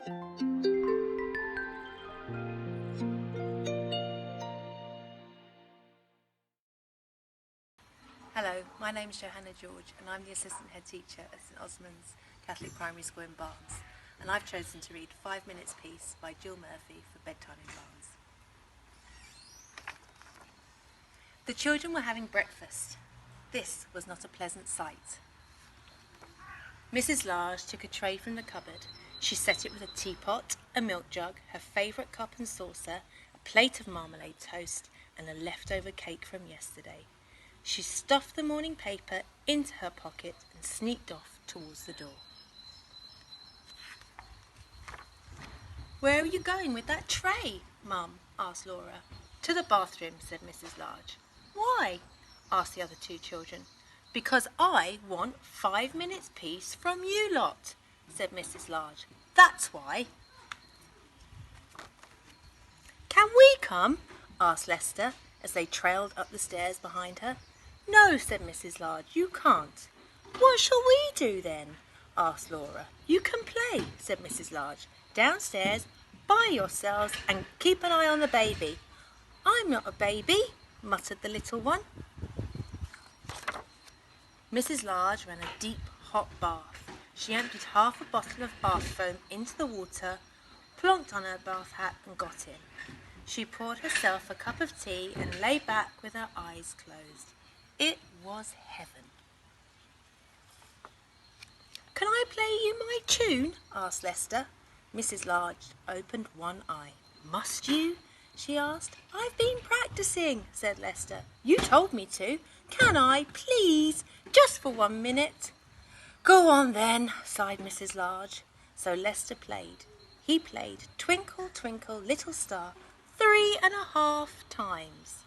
Hello, my name is Johanna and I'm the assistant head teacher at St Osmund's Catholic Primary School in Barnes, and I've chosen to read 5 Minutes Piece by Jill Murphy for Bedtime in Barnes. The children were having breakfast. This was not a pleasant sight. Mrs. Large took a tray from the cupboard. She set it with a teapot, a milk jug, her favourite cup and saucer, a plate of marmalade toast, and a leftover cake from yesterday. She stuffed the morning paper into her pocket and sneaked off towards the door. "Where are you going with that tray, Mum?" asked Laura. "To the bathroom," said Mrs. Large. "Why?" asked the other two children. "Because I want 5 minutes peace from you lot," said Mrs. Large. "That's why." "Can we come?" asked Lester as they trailed up the stairs behind her. "No," said Mrs. Large, "you can't." "What shall we do then?" asked Laura. "You can play," said Mrs. Large, "downstairs by yourselves and keep an eye on the baby." "I'm not a baby," muttered the little one. Mrs. Large ran a deep, hot bath. She emptied half a bottle of bath foam into the water, plonked on her bath hat and got in. She poured herself a cup of tea and lay back with her eyes closed. It was heaven. "Can I play you my tune?" asked Lester. Mrs. Large opened one eye. "Must you?" she asked. "I've been practising," said Lester. "You told me to. Can I, please? Just for 1 minute." "Go on then," sighed Mrs. Large. So Lester played. He played "Twinkle, Twinkle, Little Star" 3.5 times.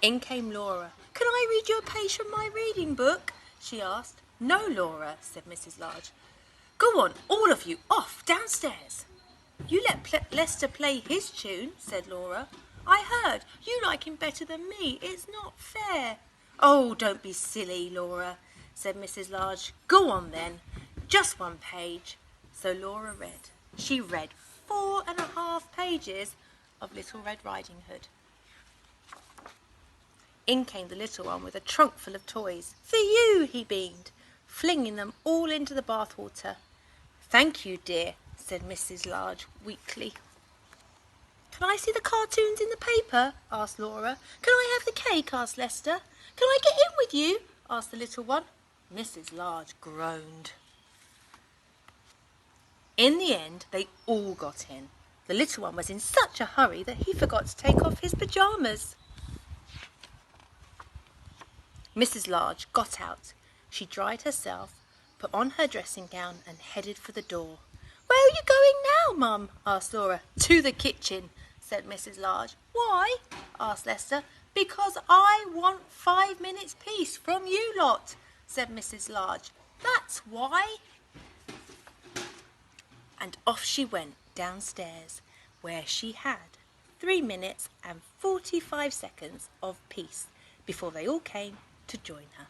In came Laura. "Can I read you a page from my reading book?" she asked. "No, Laura," said Mrs. Large. "Go on, all of you, off downstairs." "You let Lester play his tune," said Laura. "I heard. You like him better than me. It's not fair." "Oh, don't be silly, Laura," said Mrs. Large. "Go on then. Just 1 page." So Laura read. She read 4.5 pages of Little Red Riding Hood. In came the little one with a trunk full of toys. "For you," he beamed, flinging them all into the bathwater. "Thank you, dear," said Mrs. Large weakly. "Can I see the cartoons in the paper?" asked Laura. "Can I have the cake?" asked Lester. "Can I get in with you?" asked the little one. Mrs. Large groaned. In the end, they all got in. The little one was in such a hurry that he forgot to take off his pyjamas. Mrs. Large got out. She dried herself, put on her dressing gown and headed for the door. "Where are you going now, Mum?" asked Laura. "To the kitchen," said Mrs. Large. "Why?" asked Lester. "Because I want 5 minutes peace from you lot," said Mrs. Large. "That's why." And off she went downstairs, where she had 3 minutes and 45 seconds of peace before they all came to join her.